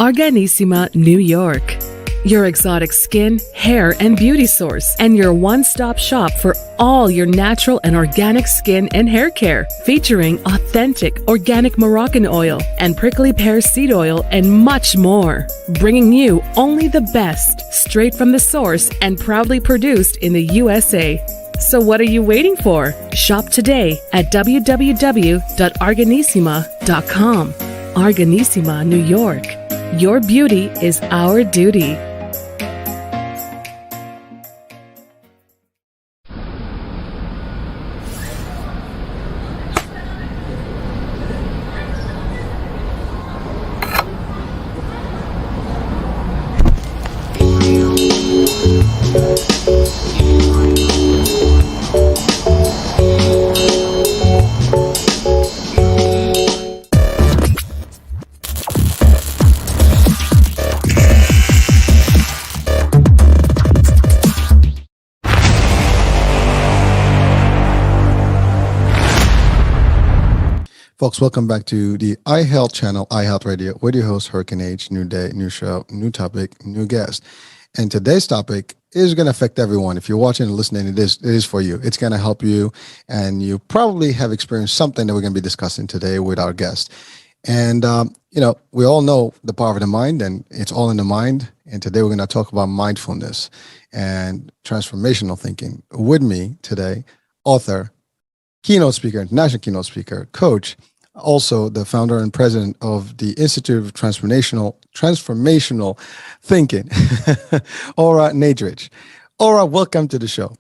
Arganissima, New York. Your exotic skin, hair, and beauty source, and your one-stop shop for all your natural and organic skin and hair care, featuring authentic organic Moroccan oil and prickly pear seed oil and much more. Bringing you only the best, straight from the source and proudly produced in the USA. So what are you waiting for? Shop today at www.arganissima.com. Arganissima, New York. Your beauty is our duty. Folks, welcome back to the iHealth channel, iHealth Radio, with your host, Hurricane H. New day, new show, new topic, new guest. And today's topic is going to affect everyone. If you're watching and listening, it is for you. It's going to help you. And you probably have experienced something that we're going to be discussing today with our guest. And, we all know the power of the mind, and it's all in the mind. And today we're going to talk about mindfulness and transformational thinking. With me today, author, keynote speaker, international keynote speaker, coach, also the founder and president of the Institute of Transformational Thinking, Ora Nadrich. Ora, welcome to the show.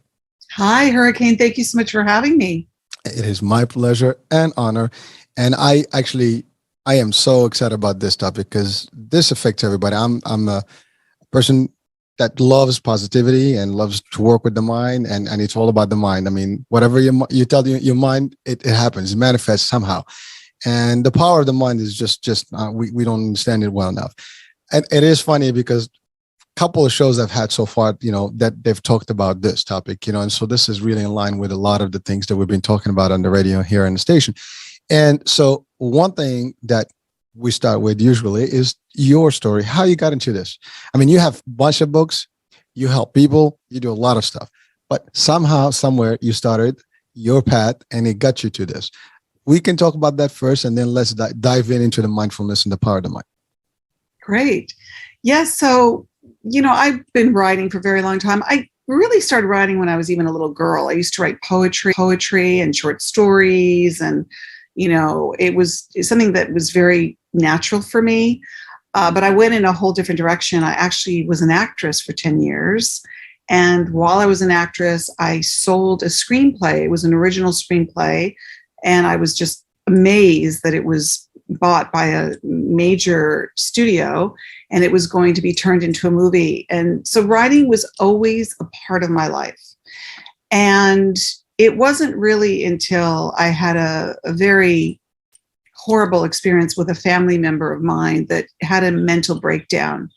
Hi, Hurricane. Thank you so much for having me. It is my pleasure and honor. And I am so excited about this topic because this affects everybody. I'm a person that loves positivity and loves to work with the mind, and it's all about the mind. I mean, whatever you tell your mind, it happens, it manifests somehow. And the power of the mind is just we don't understand it well enough. And it is funny because a couple of shows I've had so far, that they've talked about this topic, and so this is really in line with a lot of the things that we've been talking about on the radio here on the station. And so one thing that we start with usually is your story, how you got into this. I mean, you have a bunch of books, you help people, you do a lot of stuff, but somehow, somewhere you started your path and it got you to this. We can talk about that first, and then let's dive into the mindfulness and the power of the mind. Great. Yes. So, I've been writing for a very long time. I really started writing when I was even a little girl. I used to write poetry and short stories. And, it's something that was very natural for me. But I went in a whole different direction. I actually was an actress for 10 years. And while I was an actress, I sold a screenplay. It was an original screenplay. And I was just amazed that it was bought by a major studio and it was going to be turned into a movie. And so writing was always a part of my life. And it wasn't really until I had a very horrible experience with a family member of mine that had a mental breakdown.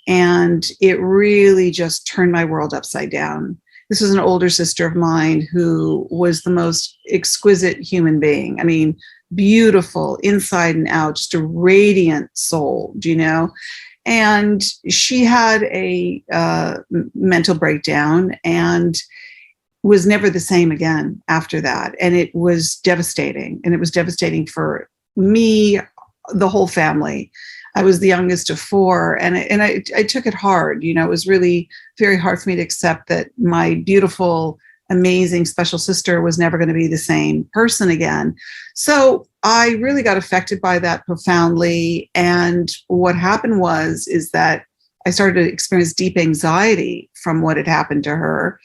And it really just turned my world upside down. This was an older sister of mine who was the most exquisite human being. I mean, beautiful inside and out, just a radiant soul, And she had a mental breakdown and was never the same again after that. And it was devastating. And it was devastating for me, the whole family. I was the youngest of four, and I took it hard. It was really very hard for me to accept that my beautiful, amazing, special sister was never going to be the same person again. So I really got affected by that profoundly. And what happened is that I started to experience deep anxiety from what had happened to her.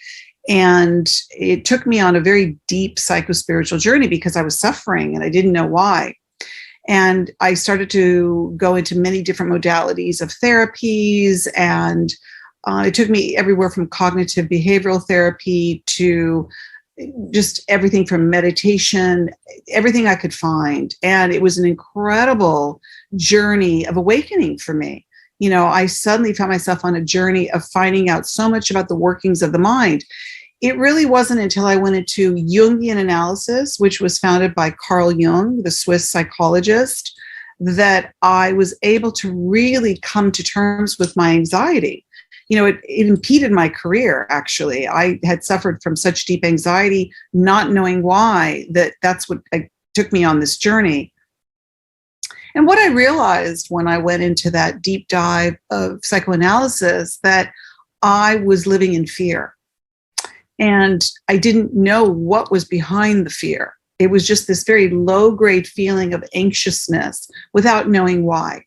And it took me on a very deep psychospiritual journey because I was suffering and I didn't know why. And I started to go into many different modalities of therapies, and it took me everywhere from cognitive behavioral therapy to just everything from meditation, everything I could find. And it was an incredible journey of awakening for me. I suddenly found myself on a journey of finding out so much about the workings of the mind. It really wasn't until I went into Jungian analysis, which was founded by Carl Jung, the Swiss psychologist, that I was able to really come to terms with my anxiety. It impeded my career, actually. I had suffered from such deep anxiety, not knowing why, that's what took me on this journey. And what I realized when I went into that deep dive of psychoanalysis, that I was living in fear. And I didn't know what was behind the fear. It was just this very low-grade feeling of anxiousness without knowing why.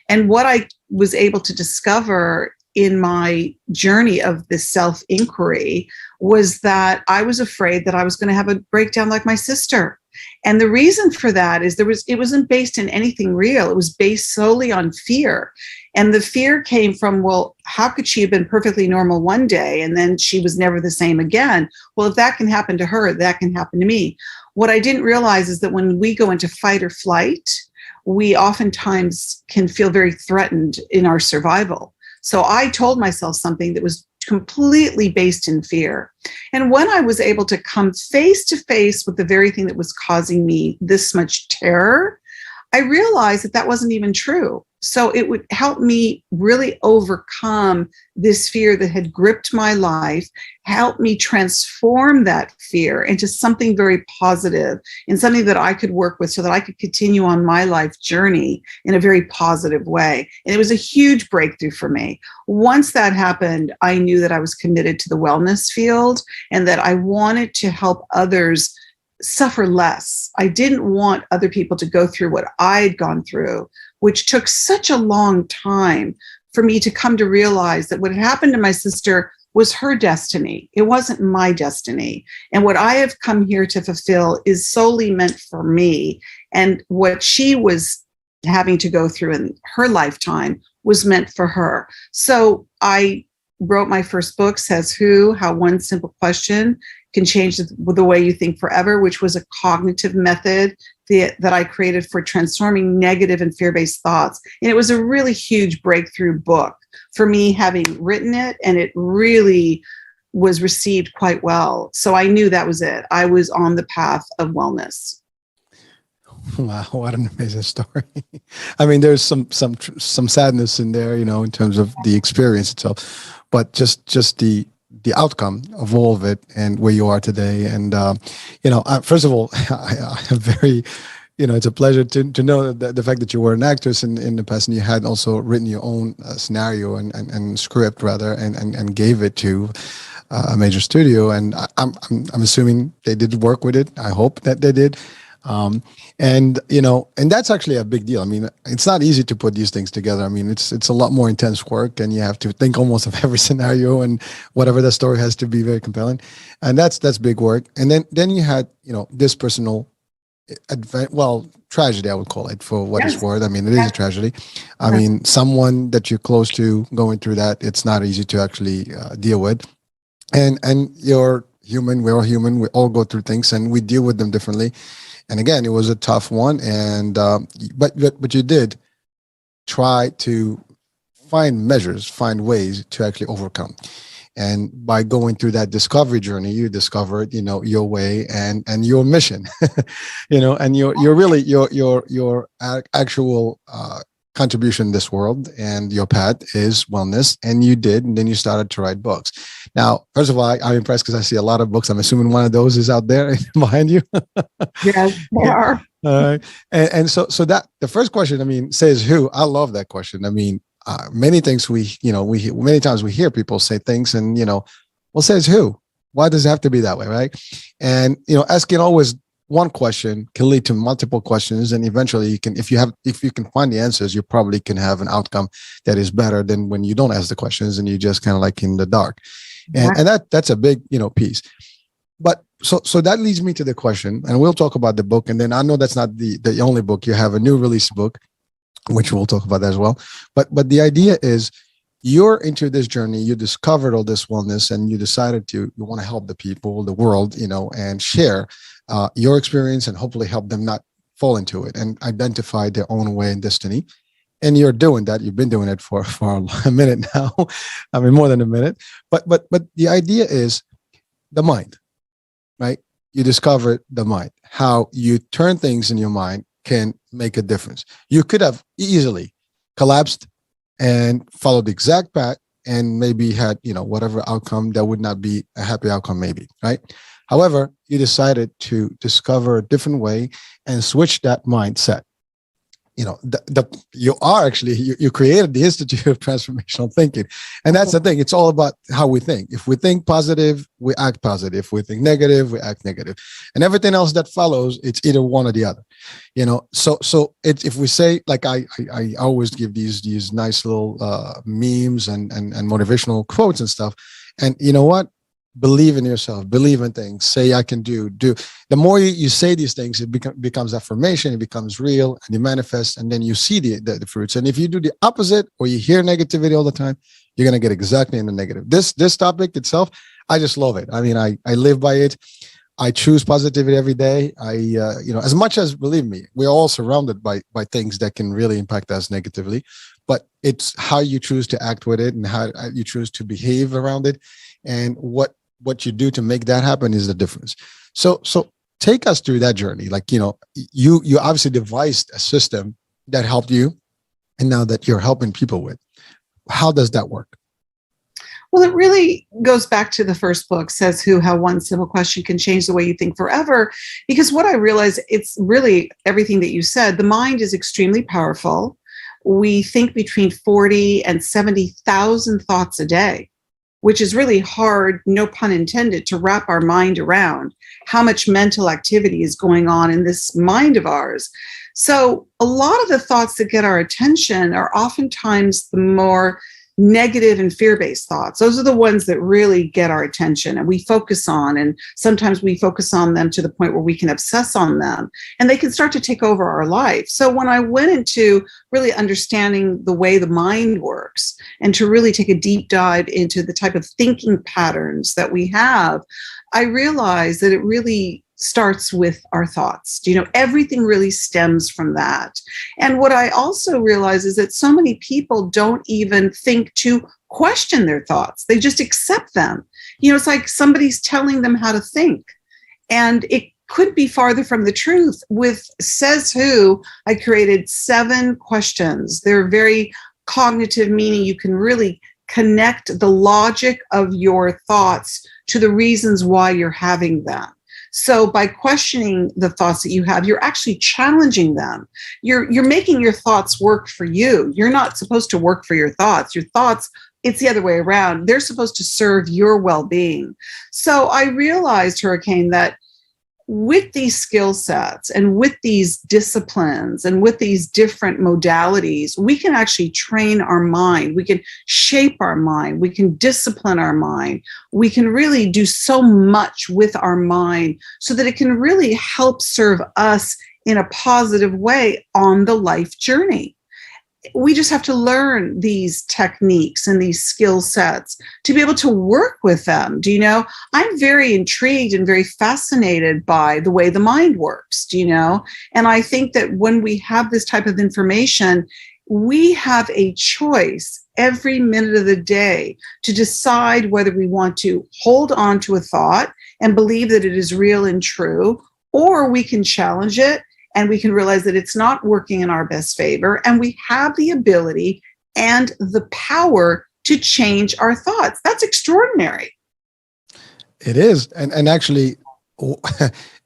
And what I was able to discover in my journey of this self-inquiry was that I was afraid that I was going to have a breakdown like my sister. And the reason for that is it wasn't based in anything real. It was based solely on fear. And the fear came from, well, how could she have been perfectly normal one day and then she was never the same again? Well, if that can happen to her, that can happen to me. What I didn't realize is that when we go into fight or flight, we oftentimes can feel very threatened in our survival. So I told myself something that was completely based in fear. And when I was able to come face to face with the very thing that was causing me this much terror, I realized that that wasn't even true. So it would help me really overcome this fear that had gripped my life, help me transform that fear into something very positive and something that I could work with so that I could continue on my life journey in a very positive way. And it was a huge breakthrough for me. Once that happened, I knew that I was committed to the wellness field and that I wanted to help others suffer less. I didn't want other people to go through what I'd gone through, which took such a long time for me to come to realize that what had happened to my sister was her destiny. It wasn't my destiny. And what I have come here to fulfill is solely meant for me. And what she was having to go through in her lifetime was meant for her. So I wrote my first book, Says Who, How One Simple Question Can Change the Way You Think Forever, which was a cognitive method that I created for transforming negative and fear-based thoughts. And it was a really huge breakthrough book for me, having written it, and it really was received quite well. So I knew that was it. I was on the path of wellness. Wow, what an amazing story. I mean, there's some sadness in there, in terms of the experience itself, but just the outcome of all of it and where you are today. And, first of all, I'm very, it's a pleasure to know that the fact that you were an actress in the past and you had also written your own scenario and script rather, and gave it to a major studio. And I'm assuming they did work with it. I hope that they did. And that's actually a big deal. I mean, it's not easy to put these things together. I mean, it's a lot more intense work, and you have to think almost of every scenario and whatever the story has to be very compelling. And that's big work. And then you had, this personal tragedy, I would call it, for what it's worth. I mean, it is a tragedy. I mean, someone that you're close to going through that, it's not easy to actually deal with. And you're human, we're all human, we all go through things and we deal with them differently. And again, it was a tough one, and but you did try to find ways to actually overcome. And by going through that discovery journey, you discovered, your way and your mission, and your actual contribution in this world, and your path is wellness. And you did, and then you started to write books. Now, first of all, I'm impressed because I see a lot of books. I'm assuming one of those is out there behind you. Yes, they are. And so that the first question, I mean, says who? I love that question. I mean, many things many times we hear people say things, and well, says who? Why does it have to be that way, right? And asking always one question can lead to multiple questions, and eventually you can, if you can find the answers, you probably can have an outcome that is better than when you don't ask the questions and you just kind of like in the dark. And that's a big piece. But so that leads me to the question, and we'll talk about the book, and then I know that's not the only book. You have a new release book, which we'll talk about as well. But the idea is, you're into this journey, you discovered all this wellness, and you decided you want to help the people, the world, and share your experience and hopefully help them not fall into it and identify their own way and destiny. And you're doing that. You've been doing it for a minute now. I mean, more than a minute. But the idea is the mind, right? You discovered the mind, how you turn things in your mind can make a difference. You could have easily collapsed and followed the exact path and maybe had, whatever outcome that would not be a happy outcome, maybe, right? However, you decided to discover a different way and switch that mindset. You created the Institute of Transformational Thinking, and that's the thing. It's all about how we think. If we think positive, we act positive. If we think negative, we act negative, and everything else that follows, it's either one or the other. If we say, like, I always give these nice little memes and motivational quotes and stuff, and you know what? Believe in yourself, believe in things, say I can do. The more you say these things, it becomes affirmation, it becomes real, and you manifest, and then you see the fruits. And if you do the opposite, or you hear negativity all the time, you're going to get exactly in the negative. This topic itself, I just love it. I mean, I live by it. I choose positivity every day. As much as, believe me, we're all surrounded by things that can really impact us negatively, but it's how you choose to act with it and how you choose to behave around it, and what you do to make that happen is the difference. So take us through that journey. Like, you obviously devised a system that helped you, and now that you're helping people with. How does that work? Well, it really goes back to the first book, Says Who, How One Simple Question Can Change the Way You Think Forever. Because what I realized, it's really everything that you said. The mind is extremely powerful. We think between 40 and 70,000 thoughts a day, which is really hard, no pun intended, to wrap our mind around how much mental activity is going on in this mind of ours. So a lot of the thoughts that get our attention are oftentimes the more negative and fear-based thoughts. Those are the ones that really get our attention and we focus on. And sometimes we focus on them to the point where we can obsess on them and they can start to take over our life. So when I went into really understanding the way the mind works and to really take a deep dive into the type of thinking patterns that we have, I realized that it really starts with our thoughts. Everything really stems from that. And what I also realize is that so many people don't even think to question their thoughts. They just accept them. It's like somebody's telling them how to think. And it couldn't be farther from the truth. With Says Who, I created 7 questions. They're very cognitive, meaning you can really connect the logic of your thoughts to the reasons why you're having them. So by questioning the thoughts that you have, you're actually challenging them. You're making your thoughts work for you. You're not supposed to work for your thoughts. Your thoughts, it's the other way around. They're supposed to serve your well-being. So I realized, Hurricane, that with these skill sets and with these disciplines and with these different modalities, we can actually train our mind. We can shape our mind. We can discipline our mind. We can really do so much with our mind so that it can really help serve us in a positive way on the life journey. We just have to learn these techniques and these skill sets to be able to work with them. I'm very intrigued and very fascinated by the way the mind works, and I think that when we have this type of information, we have a choice every minute of the day to decide whether we want to hold on to a thought and believe that it is real and true, or we can challenge it and we can realize that it's not working in our best favor, and we have the ability and the power to change our thoughts. That's extraordinary. It is. And actually,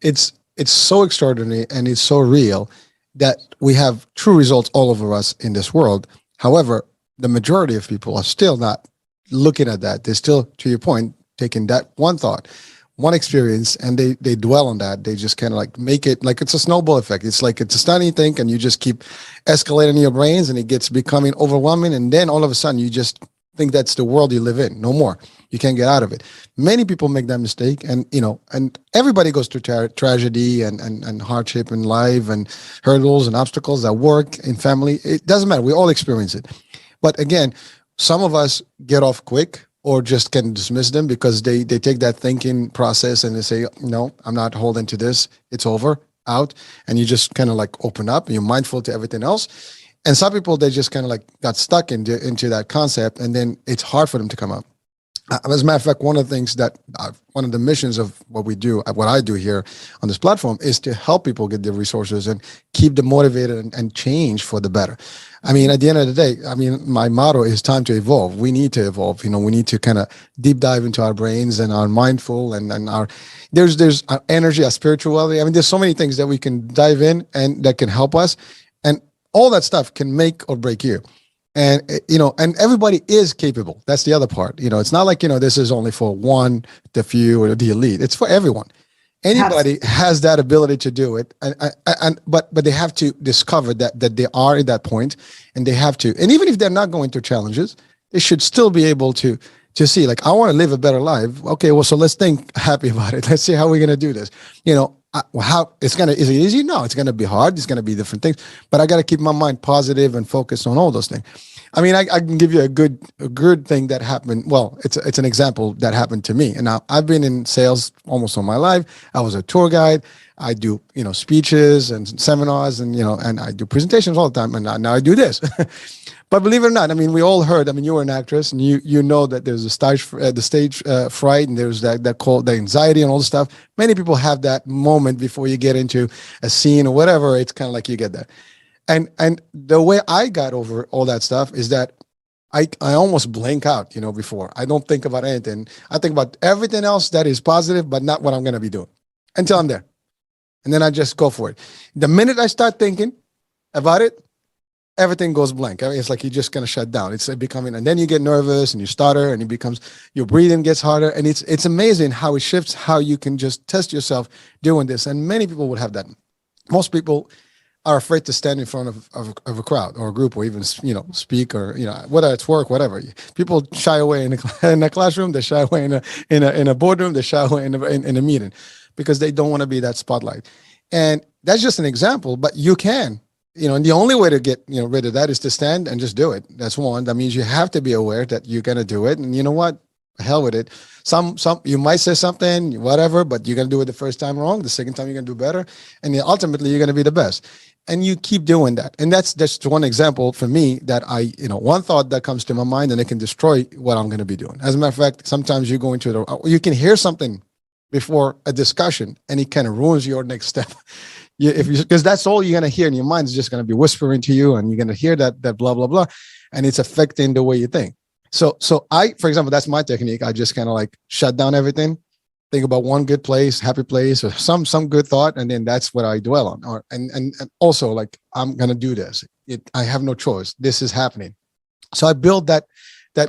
it's so extraordinary and it's so real that we have true results all over us in this world. However, the majority of people are still not looking at that. They're still, to your point, taking that one thought, one experience, and they dwell on that. They just kind of like make it like it's a snowball effect. It's like it's a stunning thing, and you just keep escalating your brains, and it gets becoming overwhelming. And then all of a sudden, you just think that's the world you live in. No more. You can't get out of it. Many people make that mistake, and and everybody goes through tragedy and hardship in life, and hurdles and obstacles at work, in family. It doesn't matter. We all experience it. But again, some of us get off quick, or just can dismiss them because they take that thinking process and they say, no, I'm not holding to this. It's over, out. And you just kind of like open up and you're mindful to everything else. And some people, they just kind of like got stuck into that concept, and then it's hard for them to come up. As a matter of fact, one of the things that one of the missions of what we do, what I do here on this platform, is to help people get their resources and keep them motivated and change for the better. I mean, at the end of the day, I mean, my motto is time to evolve. We need to evolve. You know, we need to kind of deep dive into our brains and our mindful and our there's our energy, our spirituality. I mean, there's so many things that we can dive in and that can help us, and all that stuff can make or break you. And, and everybody is capable. That's the other part. It's not like, this is only for one, the few, or the elite. It's for everyone. Anybody has that ability to do it. But they have to discover that they are at that point, and they have to. And even if they're not going through challenges, they should still be able to see, like, I want to live a better life. Okay, well, so let's think happy about it. Let's see how we're going to do this. How is it easy? No, it's going to be hard. It's going to be different things, but I got to keep my mind positive and focus on all those things. I mean, I can give you a good thing that happened. Well, it's an example that happened to me. And now I've been in sales almost all my life. I was a tour guide. I do, speeches and seminars and, and I do presentations all the time. And now I do this. But believe it or not, I mean, we all heard, I mean, you were an actress, and you know that there's the stage fright, and there's that called the anxiety and all the stuff. Many people have that moment before you get into a scene or whatever. It's kind of like you get that. And the way I got over all that stuff is that I almost blank out, before. I don't think about anything. I think about everything else that is positive, but not what I'm going to be doing until I'm there. And then I just go for it. The minute I start thinking about it, everything goes blank. I mean, it's like you're just going to shut down. It's becoming, and then you get nervous and you stutter, and your breathing gets harder. And it's amazing how it shifts, how you can just test yourself doing this. And many people would have that. Most people are afraid to stand in front of a crowd or a group, or even, speak, or, whether it's work, whatever. People shy away in a classroom, they shy away in a boardroom, they shy away in a meeting, because they don't want to be that spotlight. And that's just an example, but you can. And the only way to get, rid of that is to stand and just do it. That's one. That means you have to be aware that you're going to do it. And you know what? Hell with it. Some you might say something, whatever, but you're going to do it the first time wrong. The second time you're going to do better. And then ultimately you're going to be the best. And you keep doing that. And that's just one example for me that one thought that comes to my mind and it can destroy what I'm going to be doing. As a matter of fact, sometimes you go into you can hear something before a discussion and it kind of ruins your next step. Because that's all you're going to hear in your mind is just going to be whispering to you, and you're going to hear that blah, blah, blah. And it's affecting the way you think. So I, for example, that's my technique. I just kind of like shut down everything, think about one good place, happy place, or some good thought. And then that's what I dwell on. And also, like, I'm going to do this. I have no choice. This is happening. So I build that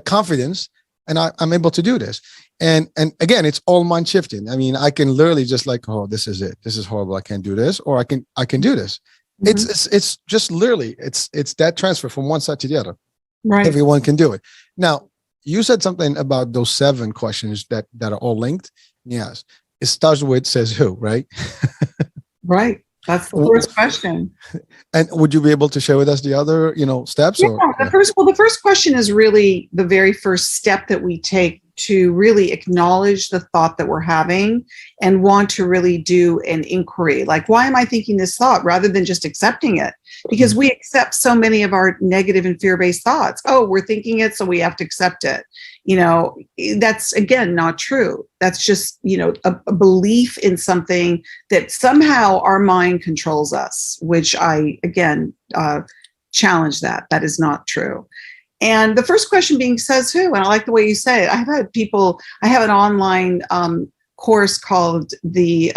confidence, and I'm able to do this. And again, it's all mind shifting. I mean, I can literally just like, oh, this is it. This is horrible. I can't do this, or I can do this. Mm-hmm. It's just literally it's that transfer from one side to the other. Right. Everyone can do it. Now, you said something about those 7 questions that are all linked. Yes, it starts with says who, right? Right. That's the first question. And would you be able to share with us the other, steps? Yeah, the first question is really the very first step that we take to really acknowledge the thought that we're having and want to really do an inquiry. Like, why am I thinking this thought, rather than just accepting it? Because we accept so many of our negative and fear-based thoughts. Oh, we're thinking it, so we have to accept it. That's, again, not true. That's just, a belief in something that somehow our mind controls us, which I, again, challenge that. That is not true. And the first question being says who, and I like the way you say it. I have an online course called the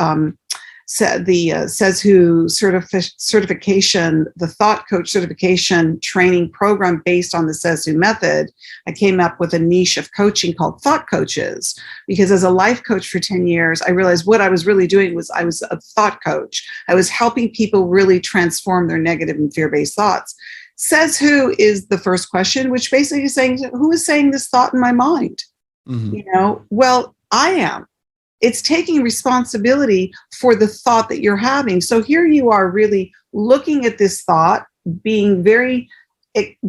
Says Who certification, the Thought Coach certification training program based on the Says Who method. I came up with a niche of coaching called Thought Coaches, because as a life coach for 10 years, I realized what I was really doing was I was a thought coach. I was helping people really transform their negative and fear-based thoughts. Says who is the first question, which basically is saying, who is saying this thought in my mind? Mm-hmm. Well, I am. It's taking responsibility for the thought that you're having. So here you are really looking at this thought, being very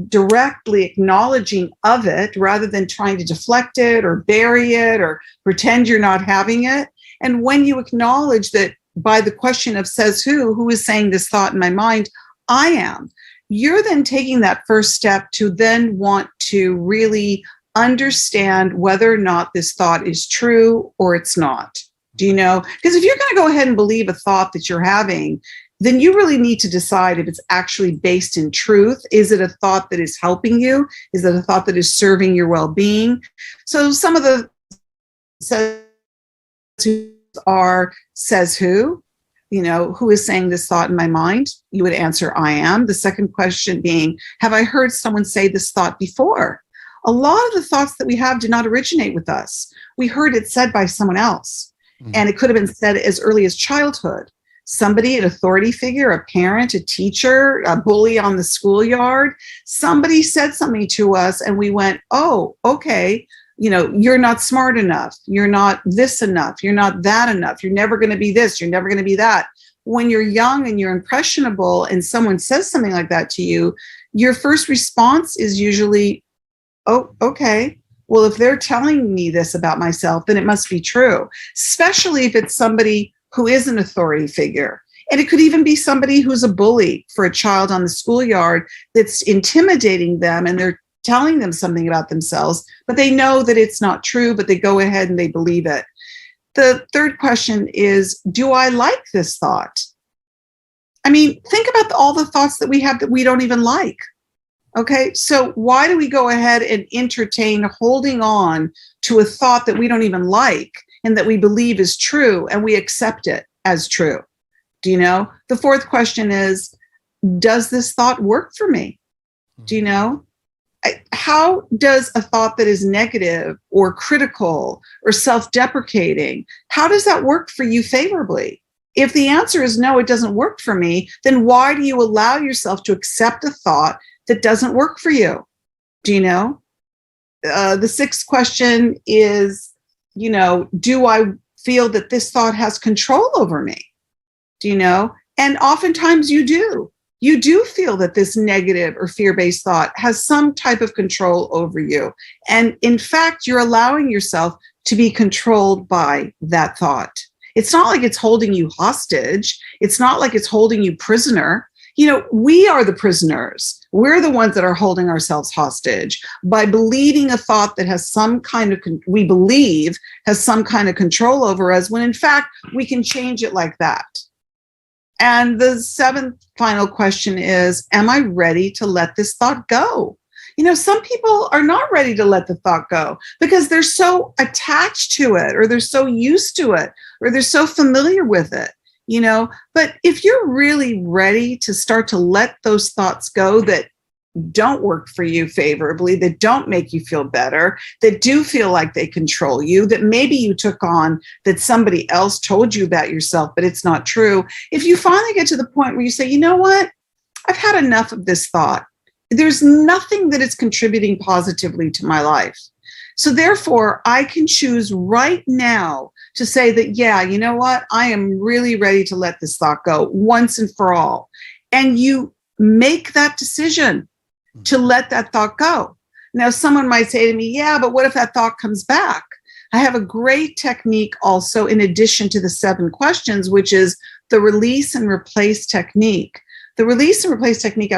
directly acknowledging of it, rather than trying to deflect it or bury it or pretend you're not having it. And when you acknowledge that by the question of says who is saying this thought in my mind, I am. You're then taking that first step to then want to really understand whether or not this thought is true or it's not. Do you know? Because if you're going to go ahead and believe a thought that you're having, then you really need to decide if it's actually based in truth. Is it a thought that is helping you? Is it a thought that is serving your well-being? So some of the says who? Who is saying this thought in my mind? You would answer, I am. The second question being, have I heard someone say this thought before? A lot of the thoughts that we have do not originate with us. We heard it said by someone else. And it could have been said as early as childhood. Somebody, an authority figure, a parent, a teacher, a bully on the schoolyard, somebody said something to us and we went, oh, okay, you're not smart enough. You're not this enough. You're not that enough. You're never going to be this. You're never going to be that. When you're young and you're impressionable and someone says something like that to you, your first response is usually, oh, okay. Well, if they're telling me this about myself, then it must be true, especially if it's somebody who is an authority figure. And it could even be somebody who's a bully for a child on the schoolyard that's intimidating them and they're telling them something about themselves, but they know that it's not true, but they go ahead and they believe it. The third question is, do I like this thought? I mean, think about all the thoughts that we have that we don't even like. Okay, so why do we go ahead and entertain holding on to a thought that we don't even like and that we believe is true and we accept it as true? Do you know? The fourth question is, does this thought work for me? Do you know? How does a thought that is negative or critical or self-deprecating, how does that work for you favorably? If the answer is no, it doesn't work for me, then why do you allow yourself to accept a thought that doesn't work for you? Do you know? The sixth question is, do I feel that this thought has control over me? Do you know? And oftentimes you do. You do feel that this negative or fear-based thought has some type of control over you. And in fact, you're allowing yourself to be controlled by that thought. It's not like it's holding you hostage. It's not like it's holding you prisoner. We are the prisoners. We're the ones that are holding ourselves hostage by believing a thought that has some kind of, we believe has some kind of control over us, when in fact, we can change it like that. And the seventh final question is, am I ready to let this thought go? Some people are not ready to let the thought go because they're so attached to it, or they're so used to it, or they're so familiar with it. But if you're really ready to start to let those thoughts go that don't work for you favorably, that don't make you feel better, that do feel like they control you, that maybe you took on, that somebody else told you about yourself, but it's not true. If you finally get to the point where you say, you know what, I've had enough of this thought. There's nothing that is contributing positively to my life. So therefore, I can choose right now to say that, yeah, you know what? I am really ready to let this thought go once and for all. And you make that decision to let that thought go. Now, someone might say to me, yeah, but what if that thought comes back? I have a great technique also in addition to the 7 questions, which is the release and replace technique. The release and replace technique,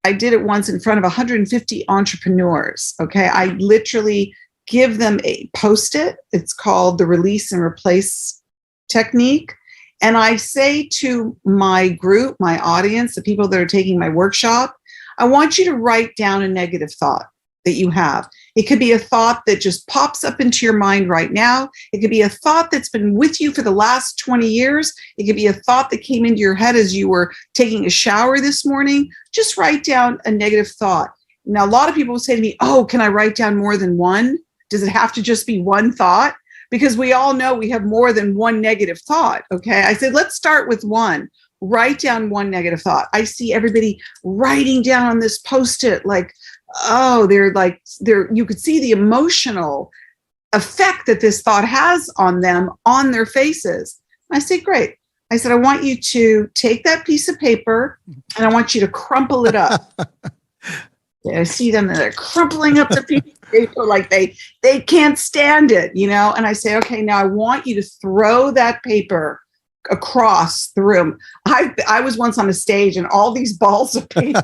I did it once in front of 150 entrepreneurs. Okay. I literally give them a Post-it. It's called the release and replace technique. And I say to my group, my audience, the people that are taking my workshop, I want you to write down a negative thought that you have. It could be a thought that just pops up into your mind right now. It could be a thought that's been with you for the last 20 years. It could be a thought that came into your head as you were taking a shower this morning. Just write down a negative thought. Now, a lot of people will say to me, oh, can I write down more than one? Does it have to just be one thought? Because we all know we have more than one negative thought. Okay. I said, let's start with one. Write down one negative thought. I see everybody writing down on this Post-it, like, oh, you could see the emotional effect that this thought has on them, on their faces. I say, great. I said, I want you to take that piece of paper and I want you to crumple it up. I see them, they're crumpling up the piece of paper like they can't stand it, And I say, okay, now I want you to throw that paper across the room. I was once on a stage and all these balls of paper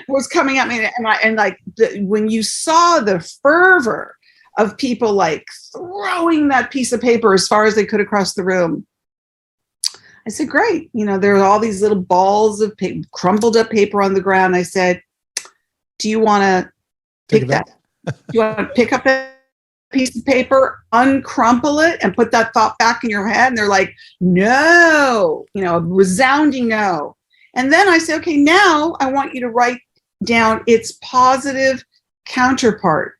was coming at me, and like when you saw the fervor of people like throwing that piece of paper as far as they could across the room, I said, great. There are all these little balls of crumpled up paper on the ground. I said, do you want to pick that? Do you want to pick up that piece of paper, uncrumple it, and put that thought back in your head? And they're like, no, a resounding no. And then I say, okay, now I want you to write down its positive counterpart.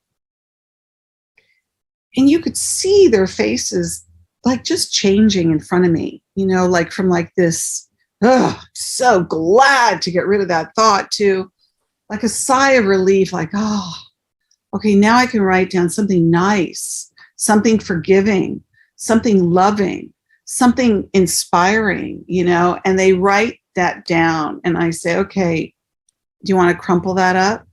And you could see their faces like just changing in front of me, like from like this, so glad to get rid of that thought, to like a sigh of relief, like, oh, okay, now I can write down something nice, something forgiving, something loving, something inspiring, and they write that down. And I say, okay, do you want to crumple that up?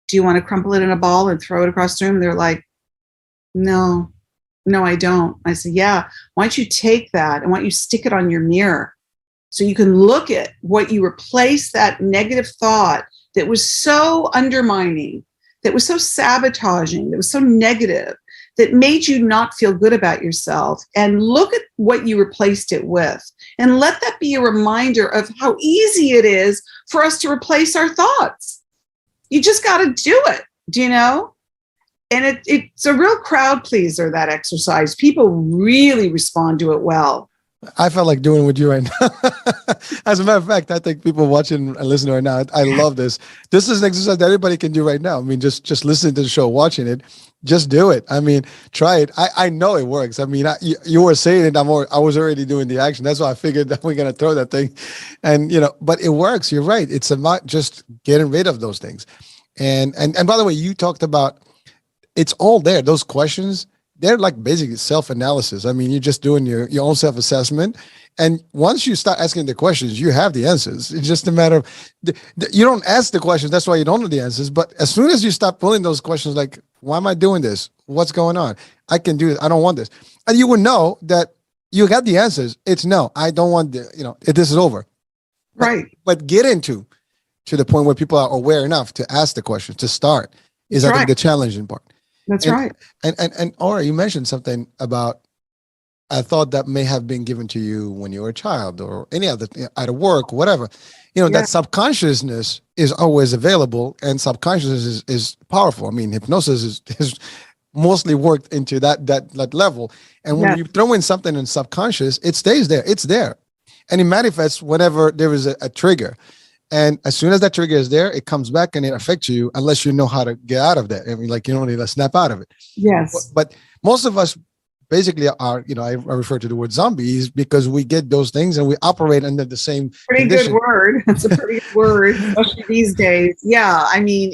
Do you want to crumple it in a ball and throw it across the room? They're like, no, I don't. I say, yeah, why don't you take that and why don't you stick it on your mirror so you can look at what you replace that negative thought that was so undermining, that was so sabotaging, that was so negative, that made you not feel good about yourself, and look at what you replaced it with. And let that be a reminder of how easy it is for us to replace our thoughts. You just got to do it, And it's a real crowd pleaser, that exercise. People really respond to it well. I felt like doing it with you right now. As a matter of fact, I think people watching and listening right now, I love this. This is an exercise that everybody can do right now. I mean, just listening to the show, watching it, just do it. I mean, try it. I know it works. I mean, you were saying it. I was already doing the action. That's why I figured that we're going to throw that thing. And, but it works. You're right. It's about just getting rid of those things. And by the way, you talked about, it's all there. Those questions, they're like basically self-analysis. I mean, you're just doing your own self-assessment. And once you start asking the questions, you have the answers. It's just a matter of, you don't ask the questions. That's why you don't know the answers. But as soon as you start pulling those questions, like, why am I doing this? What's going on? I can do this. I don't want this. And you will know that you got the answers. It's no, I don't want this is over. Right. But get to the point where people are aware enough to ask the questions, to start, is I think the challenging part. That's right. And Ora, you mentioned something about a thought that may have been given to you when you were a child or any other, at work, whatever. That subconsciousness is always available, and subconsciousness is powerful. I mean, hypnosis is mostly worked into that level. And when you throw in something in subconscious, it stays there. It's there. And it manifests whenever there is a trigger. And as soon as that trigger is there, it comes back and it affects you unless you know how to get out of that. I mean, like, you don't need to snap out of it. Yes. But most of us basically are, I refer to the word zombies because we get those things and we operate under the same condition. Good word. It's a pretty good word, especially these days. Yeah. I mean,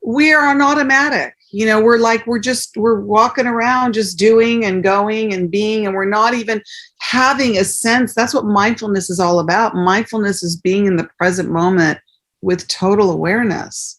we are on automatic. We're walking around just doing and going and being, and we're not even having a sense. That's what mindfulness is all about. Mindfulness is being in the present moment with total awareness.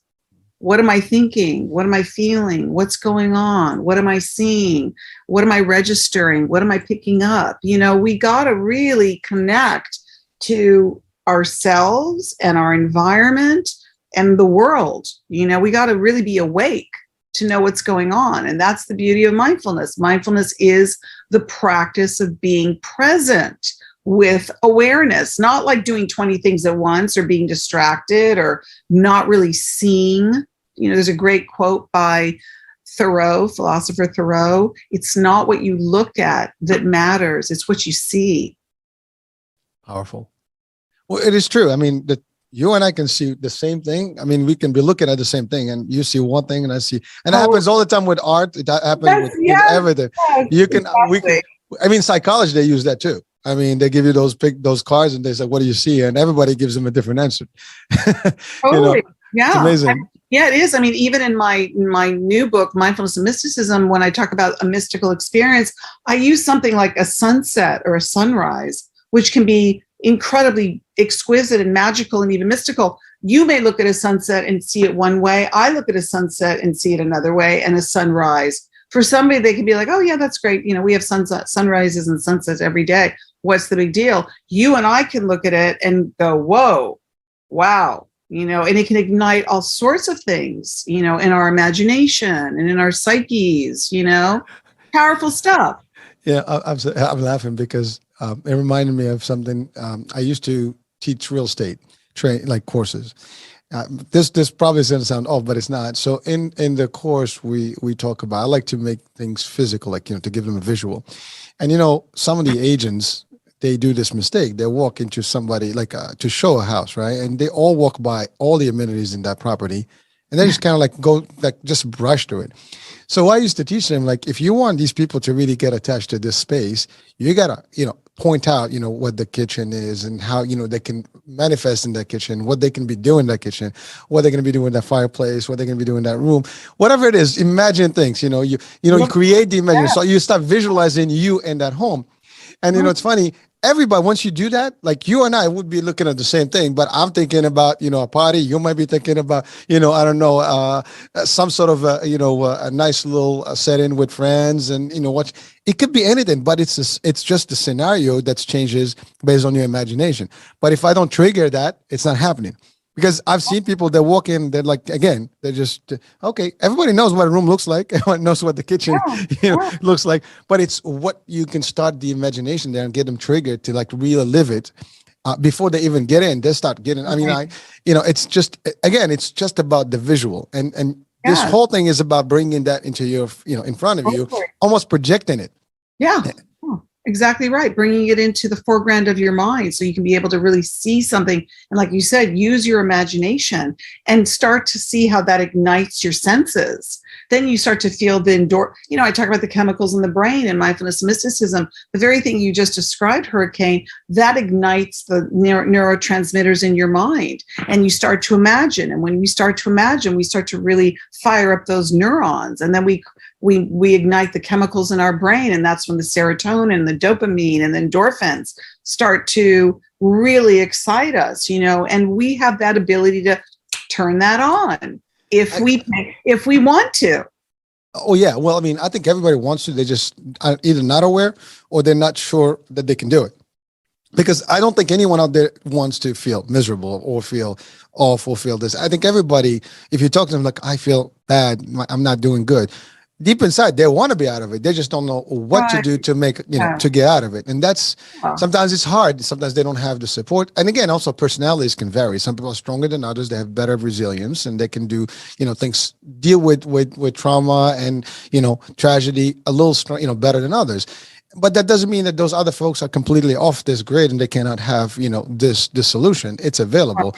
What am I thinking? What am I feeling? What's going on? What am I seeing? What am I registering? What am I picking up? We got to really connect to ourselves and our environment and the world. We got to really be awake to know what's going on. And that's the beauty of mindfulness. Mindfulness is the practice of being present with awareness, not like doing 20 things at once or being distracted or not really seeing. There's a great quote by philosopher Thoreau. It's not what you look at that matters. It's what you see. Powerful. Well, it is true. I mean, you and I can see the same thing. I mean, we can be looking at the same thing, and you see one thing, and I see, and it happens all the time with art. It happens with everything. Exactly. I mean, psychology, they use that too. I mean, they give you those cards, and they say, "What do you see?" And everybody gives them a different answer. Totally. Yeah. It's amazing. Yeah, it is. I mean, even in my new book, Mindfulness and Mysticism, when I talk about a mystical experience, I use something like a sunset or a sunrise, which can be incredibly exquisite and magical and even mystical. You may look at a sunset and see it one way. I look at a sunset and see it another way, and a sunrise. For somebody, they can be like, oh, yeah, that's great. We have sunrises and sunsets every day. What's the big deal? You and I can look at it and go, whoa, wow, and it can ignite all sorts of things, in our imagination and in our psyches, powerful stuff. Yeah, I'm laughing because it reminded me of something. I used to teach real estate like courses. This probably is going to sound off, but it's not. So in the course we talk about. I like to make things physical, like to give them a visual. And some of the agents, they do this mistake. They walk into somebody like to show a house, right? And they all walk by all the amenities in that property, and they just kind of like go like just brush through it. So I used to teach them, like, if you want these people to really get attached to this space, you gotta, point out, what the kitchen is and how, they can manifest in that kitchen, what they can be doing in that kitchen, what they're gonna be doing in that fireplace, what they're gonna be doing in that room, whatever it is. Imagine things, you create the imagination. So you start visualizing you in that home. And it's funny. Everybody, once you do that, like you and I would be looking at the same thing, but I'm thinking about, a party. You might be thinking about, I don't know, some sort of, a nice little set-in with friends, and what it could be anything. But it's just the scenario that changes based on your imagination. But if I don't trigger that, it's not happening. Because I've seen people that walk in, they're like, again, they're just, okay, everybody knows what a room looks like. Everyone knows what the kitchen, looks like. But it's what you can start the imagination there and get them triggered to like really live it before they even get in. They start getting, it's just, again, it's just about the visual. And this whole thing is about bringing that into your, in front of you, almost projecting it. Yeah. Exactly right. Bringing it into the foreground of your mind so you can be able to really see something. And like you said, use your imagination and start to see how that ignites your senses. Then you start to feel I talk about the chemicals in the brain and mindfulness and mysticism. The very thing you just described, Hurricane, that ignites the neurotransmitters in your mind. And you start to imagine. And when we start to imagine, we start to really fire up those neurons. And then we ignite the chemicals in our brain, and that's when the serotonin, the dopamine, and the endorphins start to really excite us, and we have that ability to turn that on if we want to. Oh yeah. Well, I mean, I think everybody wants to. They just either not aware or they're not sure that they can do it. Because I don't think anyone out there wants to feel miserable or feel awful, feel this. I think everybody, if you talk to them like, I feel bad, I'm not doing good, deep inside, they want to be out of it. They just don't know what to do to make, to get out of it. And that's, sometimes it's hard. Sometimes they don't have the support. And again, also personalities can vary. Some people are stronger than others. They have better resilience and they can do, things, deal with trauma and, tragedy a little strong, better than others. But that doesn't mean that those other folks are completely off this grid and they cannot have, this solution. It's available.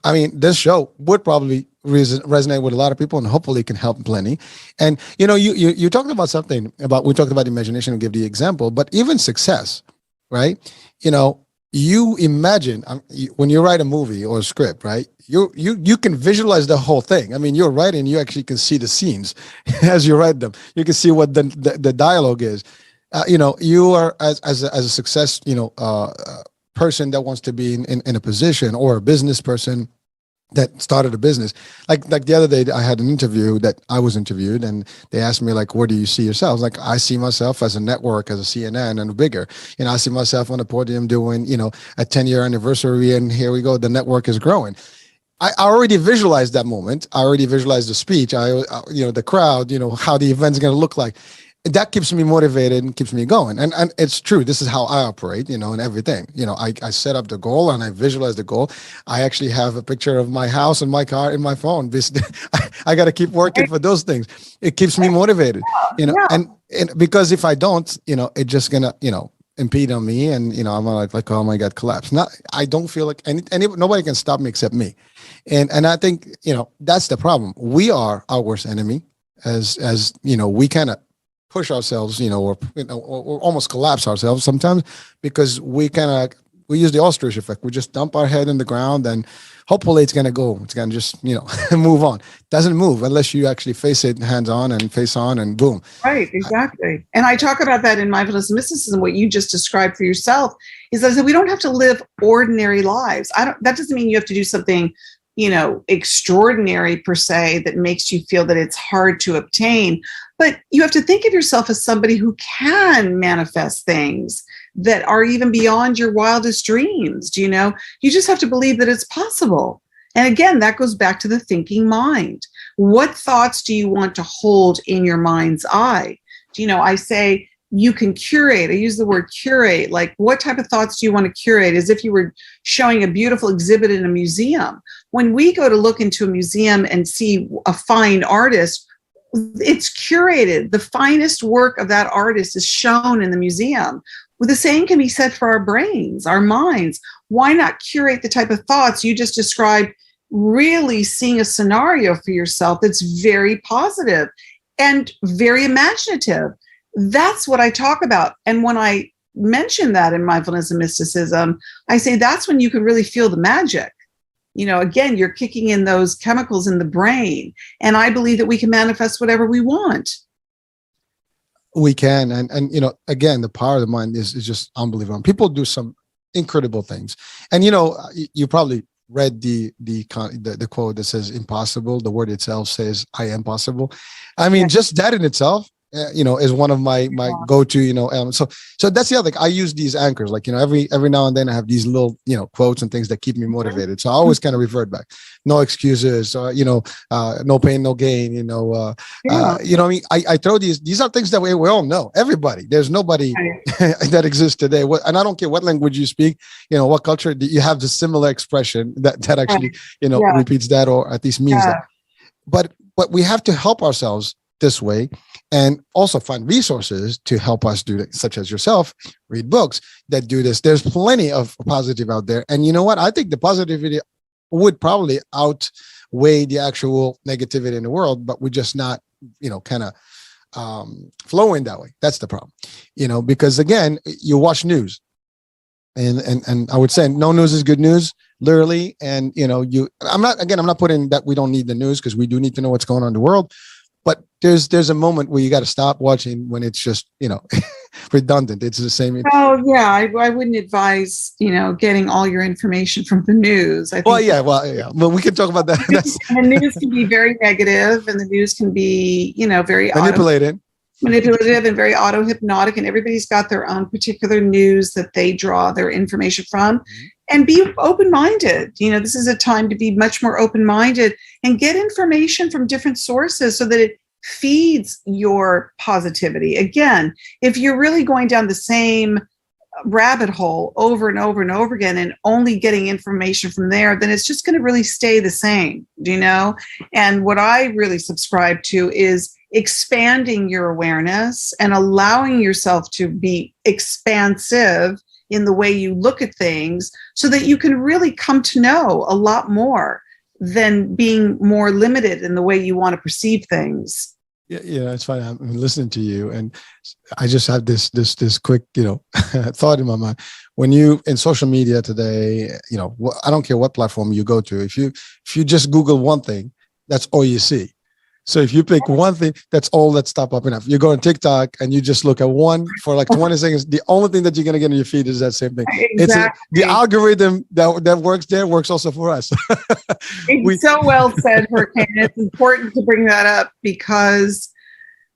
I mean, this show would probably resonate with a lot of people and hopefully can help plenty. And, you talked about something about, we talked about imagination and give the example, but even success, right? You imagine when you write a movie or a script, right? You can visualize the whole thing. I mean, you're writing, you actually can see the scenes as you write them. You can see what the dialogue is. You are as a success, person that wants to be in a position, or a business person that started a business. Like the other day, I had an interview that I was interviewed, and they asked me like, where do you see yourself? Like, I see myself as a network, as a CNN and bigger. I see myself on the podium doing, a 10-year anniversary, and here we go. The network is growing. I already visualized that moment. I already visualized the speech. The crowd, how the event's going to look like. That keeps me motivated and keeps me going. And it's true. This is how I operate, and everything. I set up the goal and I visualize the goal. I actually have a picture of my house and my car in my phone. I got to keep working for those things. It keeps me motivated, and because if I don't, it's just gonna, impede on me, and I'm like, oh my God, collapse. I don't feel like nobody can stop me except me. And I think, that's the problem. We are our worst enemy as we kind of push ourselves, or almost collapse ourselves sometimes, because we use the ostrich effect. We just dump our head in the ground, and hopefully it's going to go. It's going to just, move on. It doesn't move unless you actually face it hands on and face on, and boom. Right, exactly. And I talk about that in mindfulness and mysticism. What you just described for yourself is that we don't have to live ordinary lives. That doesn't mean you have to do something extraordinary per se that makes you feel that it's hard to obtain. But you have to think of yourself as somebody who can manifest things that are even beyond your wildest dreams. You just have to believe that it's possible. And again, that goes back to the thinking mind. What thoughts do you want to hold in your mind's eye? I say you can curate. I use the word curate. Like, what type of thoughts do you want to curate? As if you were showing a beautiful exhibit in a museum. When we go to look into a museum and see a fine artist, it's curated. The finest work of that artist is shown in the museum. Well, the same can be said for our brains, our minds. Why not curate the type of thoughts you just described? Really seeing a scenario for yourself that's very positive and very imaginative. That's what I talk about. And when I mention that in mindfulness and mysticism, I say that's when you can really feel the magic. Again, you're kicking in those chemicals in the brain. And I believe that we can manifest whatever we want. We can. And again, the power of the mind is just unbelievable. People do some incredible things. And, you probably read the quote that says impossible. The word itself says I am possible. I mean, just that in itself, is one of my go-to, so that's the other thing. I use these anchors, like, every now and then I have these little, quotes and things that keep me motivated. So I always kind of revert back. No excuses, no pain, no gain, I throw these are things that we all know. Everybody, there's nobody that exists today. And I don't care what language you speak, what culture, you have the similar expression that actually, repeats that, or at least means that. But we have to help ourselves this way, and also find resources to help us do that, such as yourself, read books that do this. There's plenty of positive out there. And you know what? I think the positivity would probably outweigh the actual negativity in the world, but we're just not, kind of flowing that way. That's the problem, because again, you watch news and I would say no news is good news, literally. And, I'm not putting that we don't need the news, because we do need to know what's going on in the world. But there's a moment where you got to stop watching when it's just, redundant. It's the same. Oh, yeah. I wouldn't advise, getting all your information from the news. I think But we can talk about that. The news can be very negative, and the news can be, very manipulative and very auto-hypnotic, and everybody's got their own particular news that they draw their information from. Mm-hmm. And be open-minded. This is a time to be much more open-minded and get information from different sources so that it feeds your positivity. Again, if you're really going down the same rabbit hole over and over and over again and only getting information from there, then it's just going to really stay the same, And what I really subscribe to is expanding your awareness and allowing yourself to be expansive in the way you look at things, so that you can really come to know a lot more than being more limited in the way you want to perceive things. Yeah, it's funny. I'm listening to you, and I just have this quick, thought in my mind. When you in social media today, I don't care what platform you go to. If you just Google one thing, that's all you see. So if you pick one thing, that's all that's popping up. You go on TikTok and you just look at one for like 20 seconds. The only thing that you're going to get on your feed is that same thing. Exactly. The algorithm that works there works also for us. It's so well said, Hurricane. It's important to bring that up, because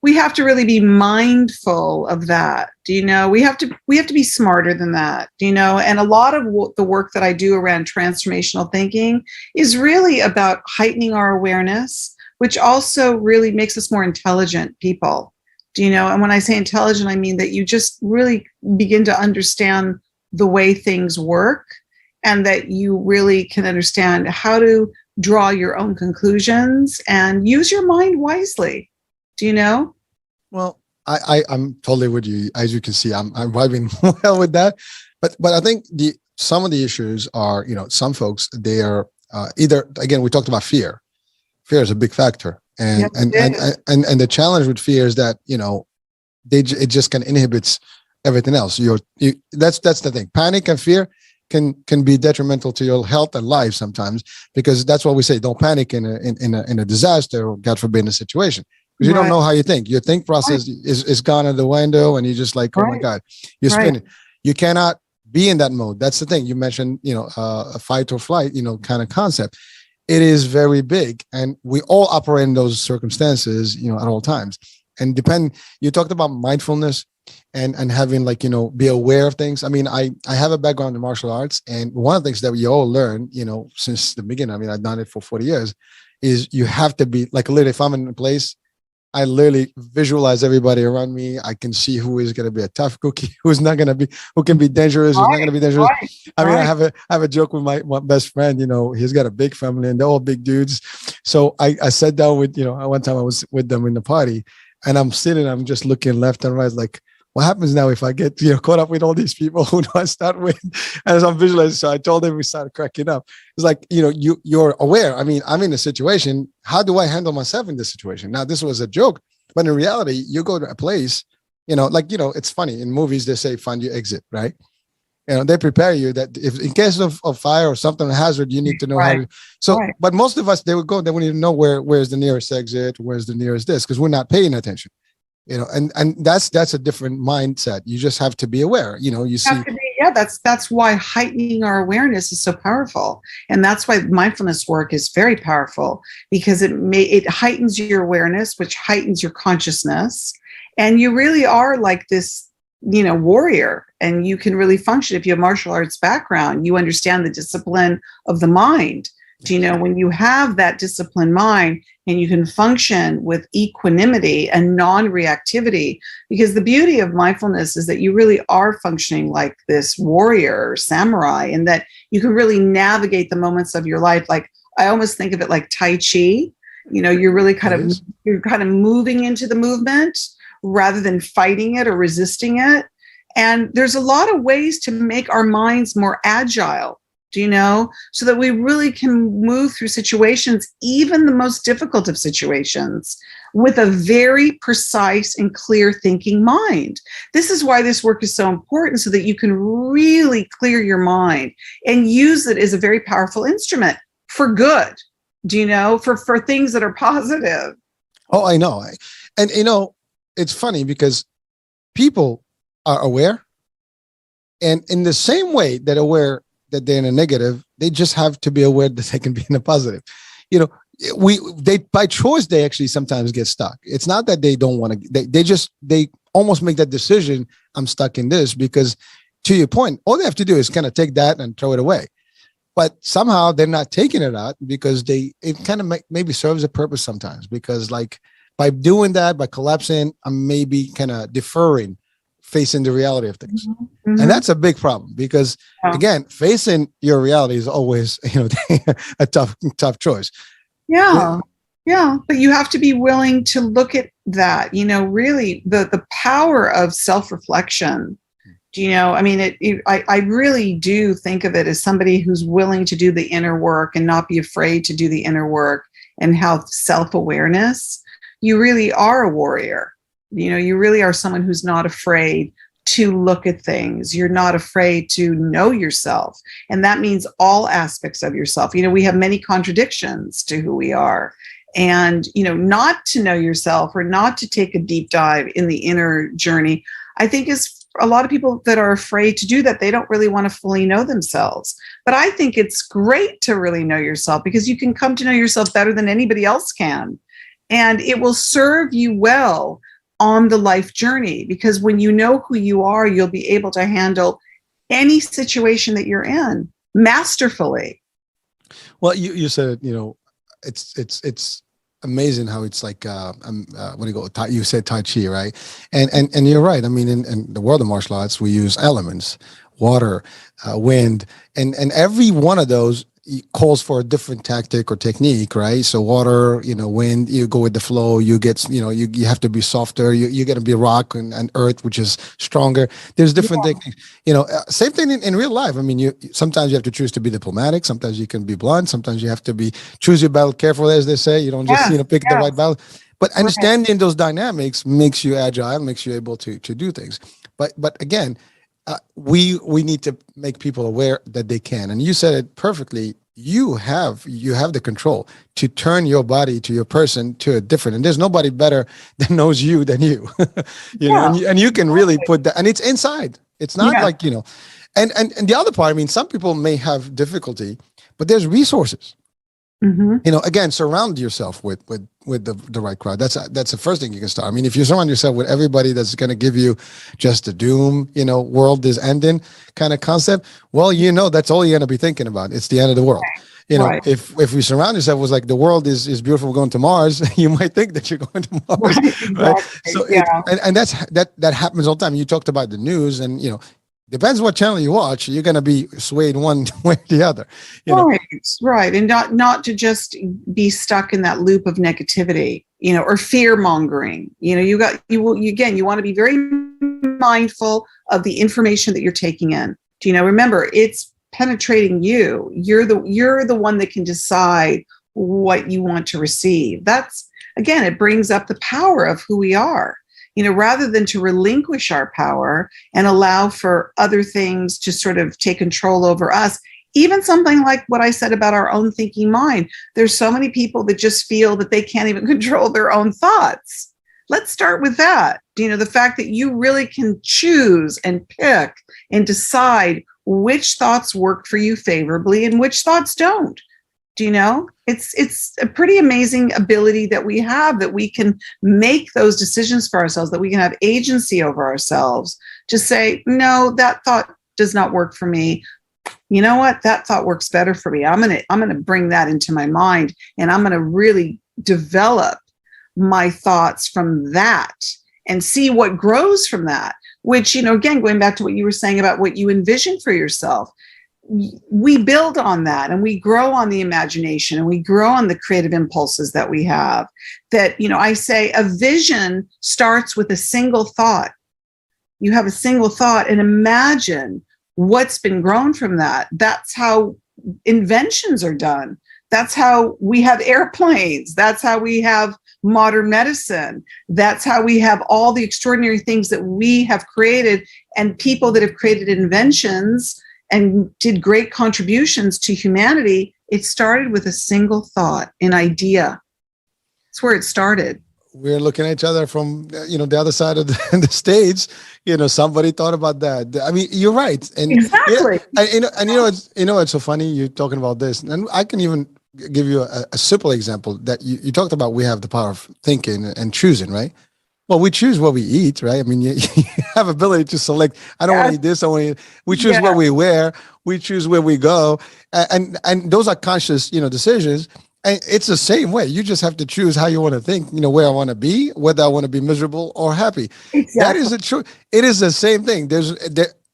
we have to really be mindful of that. We have to be smarter than that, and a lot of the work that I do around transformational thinking is really about heightening our awareness, which also really makes us more intelligent people. And when I say intelligent, I mean that you just really begin to understand the way things work, and that you really can understand how to draw your own conclusions and use your mind wisely. Well, I'm totally with you. As you can see, I'm vibing well with that. But I think some of the issues are, some folks, they are either, again, we talked about fear. Fear is a big factor, and the challenge with fear is that it just kind of inhibits everything else. That's the thing. Panic and fear can be detrimental to your health and life sometimes, because that's what we say. Don't panic in a disaster, or God forbid, in a situation, because you don't know how you think. Your think process is gone out the window, and you're just like, oh my God, you're spinning. You cannot be in that mode. That's the thing. You mentioned, a fight or flight, kind of concept. it is very big, and we all operate in those circumstances, at all times. And you talked about mindfulness and having, like, be aware of things. I mean, I have a background in martial arts, and one of the things that we all learn, since the beginning, I mean, I've done it for 40 years, is you have to be like, literally, if I'm in a place, I literally visualize everybody around me. I can see who is going to be a tough cookie, who can be dangerous, who's not going to be dangerous. Right, I mean, right. I have a joke with my best friend. He's got a big family, and they're all big dudes. So I sat down with, one time I was with them in the party, and I'm just looking left and right, like, what happens now if I get caught up with all these people? Who do I start with? And as I'm visualizing, so I told him, we started cracking up. It's like, you're aware. I mean, I'm in a situation. How do I handle myself in this situation? Now, this was a joke, but in reality, you go to a place, it's funny. In movies, they say, find your exit, right? They prepare you that if in case of fire or something, a hazard, you need to know how to. So, but most of us, they would need to know where's the nearest exit, where's the nearest this, because we're not paying attention. And that's a different mindset. You just have to be aware. You see. That's why heightening our awareness is so powerful, and that's why mindfulness work is very powerful, because it heightens your awareness, which heightens your consciousness, and you really are like this, warrior, and you can really function. If you have martial arts background, you understand the discipline of the mind. When you have that disciplined mind and you can function with equanimity and non-reactivity, because the beauty of mindfulness is that you really are functioning like this warrior or samurai, and that you can really navigate the moments of your life. Like, I almost think of it like Tai Chi. You're really you're kind of moving into the movement rather than fighting it or resisting it. And there's a lot of ways to make our minds more agile, so that we really can move through situations, even the most difficult of situations, with a very precise and clear thinking mind. This is why this work is so important, so that you can really clear your mind and use it as a very powerful instrument for good, for things that are positive. Oh, I know. And, it's funny because people are aware, and in the same way that aware that they're in a negative, they just have to be aware that they can be in a positive. They by choice, they actually sometimes get stuck. It's not that they don't want to, they almost make that decision. I'm stuck in this, because, to your point, all they have to do is kind of take that and throw it away. But somehow they're not taking it out, because it kind of maybe serves a purpose sometimes, because, like, by doing that, by collapsing, I'm maybe kind of deferring facing the reality of things. Mm-hmm. And that's a big problem, because again, facing your reality is always, a tough choice. Yeah. But you have to be willing to look at that, really the power of self-reflection. I really do think of it as somebody who's willing to do the inner work and not be afraid to do the inner work, and have self-awareness. You really are a warrior. You really are someone who's not afraid to look at things. You're not afraid to know yourself. And that means all aspects of yourself. We have many contradictions to who we are. And, not to know yourself, or not to take a deep dive in the inner journey, I think is a lot of people that are afraid to do that. They don't really want to fully know themselves. But I think it's great to really know yourself, because you can come to know yourself better than anybody else can. And it will serve you well on the life journey, because when you know who you are, you'll be able to handle any situation that you're in masterfully. Well, you said, it's amazing how it's like, when you go, you said Tai Chi, right? And you're right. I mean, in the world of martial arts, we use elements, water, wind, and every one of those calls for a different tactic or technique, right? So water, wind, you go with the flow, you get, you have to be softer, you got to be rock and earth, which is stronger. There's different techniques, same thing in real life. I mean, sometimes you have to choose to be diplomatic. Sometimes you can be blunt. Sometimes you have to choose your battle carefully, as they say. You don't just, pick the right battle. But understanding those dynamics makes you agile, makes you able to do things. But again, we need to make people aware that they can. And you said it perfectly. You have the control to turn your body, to your person, to a different. And there's nobody better that knows you than you. And you can really put that. And it's inside. It's not like, And the other part. I mean, some people may have difficulty, but there's resources. Again, surround yourself with the right crowd. That's the first thing you can start. I mean, if you surround yourself with everybody that's going to give you just a doom, world is ending kind of concept, well, that's all you're going to be thinking about. It's the end of the world. Right. If you surround yourself with like the world is beautiful, we're going to Mars, you might think that you're going to Mars. Right. Exactly. Right? So Yeah. and that happens all the time. You talked about the news, and depends what channel you watch, you're going to be swayed one way or the other. Right. And not to just be stuck in that loop of negativity, or fear mongering. You want to be very mindful of the information that you're taking in. Remember, it's penetrating you. You're the one that can decide what you want to receive. That's, again, it brings up the power of who we are. Rather than to relinquish our power and allow for other things to sort of take control over us, even something like what I said about our own thinking mind. There's so many people that just feel that they can't even control their own thoughts. Let's start with that. The fact that you really can choose and pick and decide which thoughts work for you favorably and which thoughts don't. It's a pretty amazing ability that we have, that we can make those decisions for ourselves, that we can have agency over ourselves to say, no, that thought does not work for me. You know what? That thought works better for me. I'm going to bring that into my mind, and I'm going to really develop my thoughts from that and see what grows from that, which, again, going back to what you were saying about what you envision for yourself, we build on that, and we grow on the imagination, and we grow on the creative impulses that we have. That, I say a vision starts with a single thought. You have a single thought and imagine what's been grown from that. That's how inventions are done. That's how we have airplanes. That's how we have modern medicine. That's how we have all the extraordinary things that we have created, and people that have created inventions and did great contributions to humanity. It started with a single thought, an idea. That's where it started. We're looking at each other from, the other side of the stage. Somebody thought about that. I mean, you're right. And exactly. It's so funny you're talking about this. And I can even give you a simple example that you talked about. We have the power of thinking and choosing, right? Well, we choose what we eat, right? I mean, you have ability to select. I don't want to eat this. I want to eat. We choose what we wear. We choose where we go, and those are conscious, decisions. And it's the same way. You just have to choose how you want to think. Where I want to be, whether I want to be miserable or happy. Exactly. That is the truth. It is the same thing.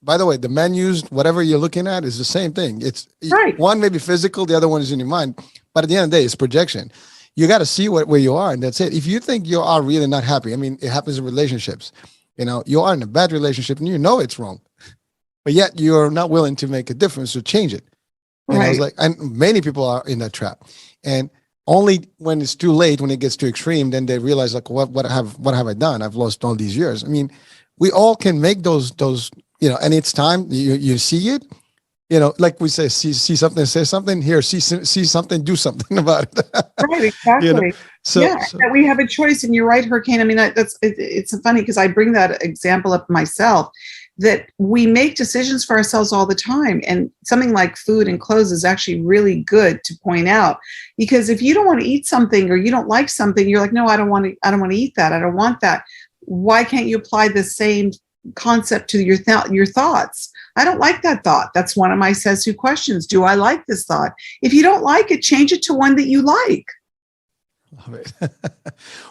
By the way, the menus, whatever you're looking at, is the same thing. It's right. One may be physical, the other one is in your mind. But at the end of the day, it's projection. You got to see where you are, and that's it. If you think you are really not happy, I mean, it happens in relationships. You are in a bad relationship, and it's wrong, but yet you're not willing to make a difference or change it. And I was like, and many people are in that trap, and only when it's too late, when it gets too extreme, then they realize, like, what have I done? I've lost all these years. I mean, we all can make those, and it's time you see it. Like we say, see something, say something. Here, see something, do something about it. Right, exactly. So we have a choice, and you're right, Hurricane. I mean, it's funny because I bring that example up myself, that we make decisions for ourselves all the time, and something like food and clothes is actually really good to point out, because if you don't want to eat something or you don't like something, you're like, no, I don't want to eat that. I don't want that. Why can't you apply the same concept to your thoughts? I don't like that thought. That's one of my says who questions. Do I like this thought? If you don't like it, change it to one that you like. Love it.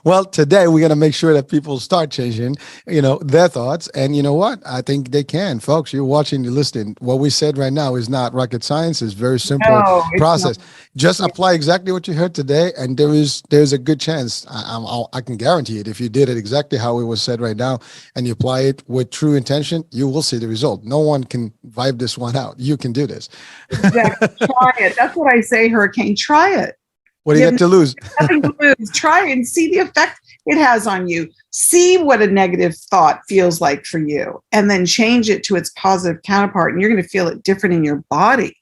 Well, today we're going to make sure that people start changing, their thoughts. And you know what? I think they can. Folks, you're watching, you're listening. What we said right now is not rocket science. It's very simple process. Just apply exactly what you heard today, and there's a good chance, I can guarantee it, if you did it exactly how it was said right now, and you apply it with true intention, you will see the result. No one can vibe this one out. You can do this. Exactly. Try it. That's what I say, Hurricane. Try it. What do you have to lose? Nothing to lose. Try and see the effect it has on you. See what a negative thought feels like for you, and then change it to its positive counterpart, and you're going to feel it different in your body.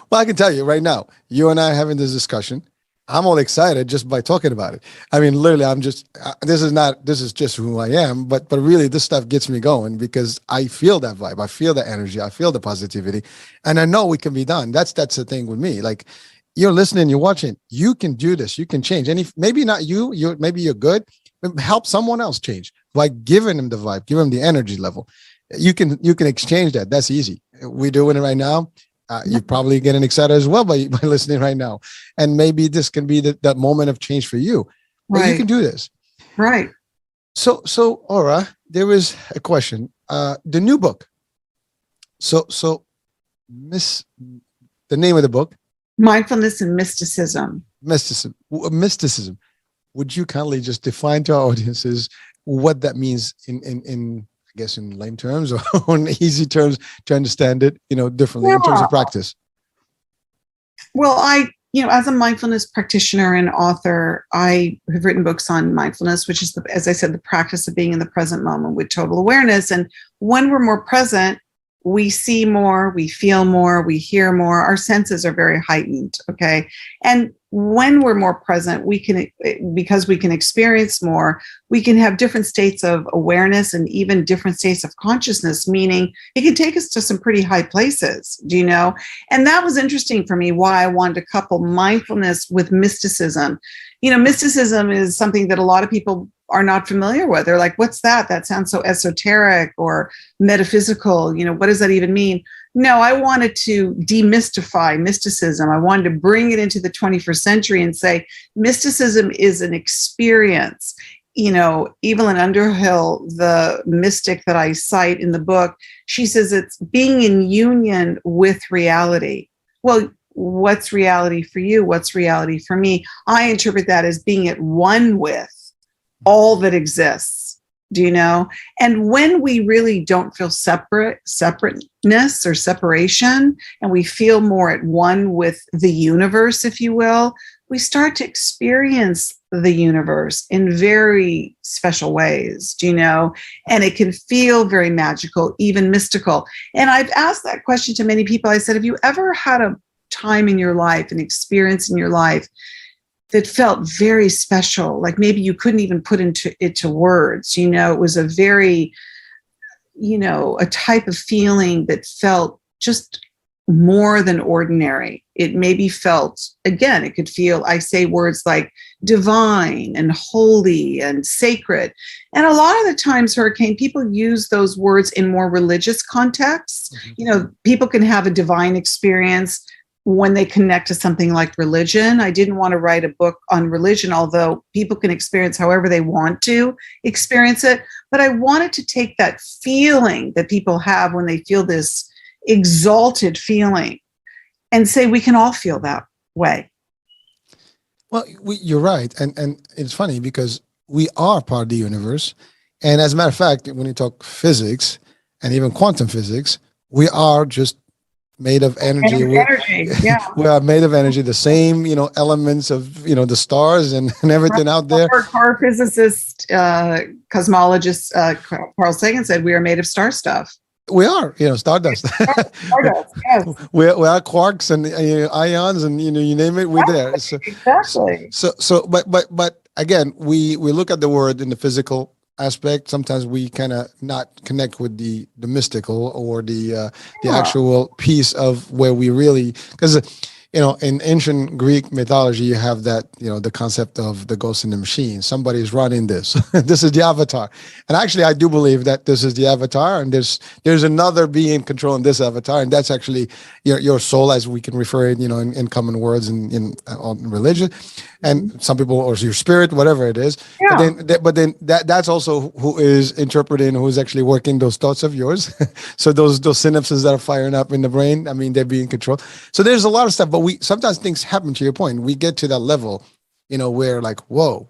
Well, I can tell you right now, you and I having this discussion, I'm all excited just by talking about it. I mean, literally, I'm just, this is just who I am, but really this stuff gets me going because I feel that vibe. I feel the energy. I feel the positivity, and I know it can be done. That's the thing with me. Like, you're listening, you're watching, you can do this. You can change. And if maybe not maybe you're good, but help someone else change by giving them the vibe, give them the energy level. You can exchange that. That's easy. We're doing it right now. You're probably getting excited as well by listening right now. And maybe this can be that moment of change for you. But you can do this. Right. So Ora, there was a question. The new book. So the name of the book? Mindfulness and Mysticism. Mysticism. Would you kindly just define to our audiences what that means in I guess in lame terms or in easy terms to understand it, differently in terms of practice? Well, as a mindfulness practitioner and author, I have written books on mindfulness, which is, as I said, the practice of being in the present moment with total awareness. And when we're more present, we see more, we feel more, we hear more. Our senses are very heightened. Okay. And when we're more present, because we can experience more, we can have different states of awareness and even different states of consciousness, meaning it can take us to some pretty high places, And that was interesting for me, why I wanted to couple mindfulness with mysticism. Mysticism is something that a lot of people are not familiar with. They're like, what's that? That sounds so esoteric or metaphysical. What does that even mean? No, I wanted to demystify mysticism. I wanted to bring it into the 21st century and say, mysticism is an experience. Evelyn Underhill, the mystic that I cite in the book, she says it's being in union with reality. Well, what's reality for you? What's reality for me? I interpret that as being at one with all that exists, And when we really don't feel separateness or separation, and we feel more at one with the universe, if you will, we start to experience the universe in very special ways, And it can feel very magical, even mystical. And I've asked that question to many people. I said, have you ever had a time in your life, an experience in your life that felt very special, like maybe you couldn't even put into words, it was a very, a type of feeling that felt just more than ordinary. It maybe felt, again, it could feel, I say words like divine and holy and sacred. And a lot of the times, Hurricane, people use those words in more religious contexts. People can have a divine experience when they connect to something like religion. I didn't want to write a book on religion, although people can experience however they want to experience it. But I wanted to take that feeling that people have when they feel this exalted feeling and say we can all feel that way. Well, you're right. And it's funny because we are part of the universe. And as a matter of fact, when you talk physics and even quantum physics, we are just made of energy. Yeah. We are made of energy, the same, elements of, the stars and everything out there. Our physicist, cosmologist, Carl Sagan said we are made of star stuff. We are, stardust. Stardust, yes. We are quarks and ions and, you name it, we're there. So, exactly. But again, we look at the word in the physical aspect. Sometimes we kind of not connect with the mystical or the actual piece of where we really, because in ancient Greek mythology, you have that, the concept of the ghost in the machine. Somebody's running this. This is the avatar. And actually, I do believe that this is the avatar, and there's another being controlling this avatar, and that's actually your soul, as we can refer it, in common words in religion, and some people, or your spirit, whatever it is. Yeah. But then that's also who is interpreting, who is actually working those thoughts of yours. So those synapses that are firing up in the brain, I mean, they're being controlled. So there's a lot of stuff, but sometimes things happen, to your point. We get to that level, where like, whoa,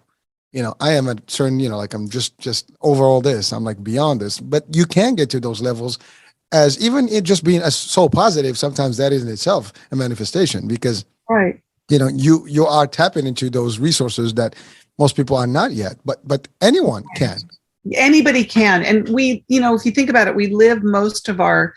I am at certain, like I'm just over all this. I'm like beyond this. But you can get to those levels as even it just being so positive. Sometimes that is in itself a manifestation, because right. You are tapping into those resources that most people are not yet, but anyone can. Anybody can. And we, if you think about it, we live most of our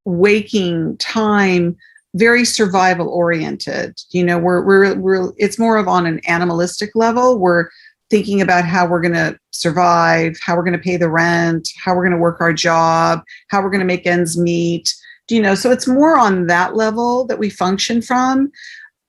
waking time very survival oriented. We're it's more of on an animalistic level. We're thinking about how we're going to survive, how we're going to pay the rent, how we're going to work our job, how we're going to make ends meet. So it's more on that level that we function from.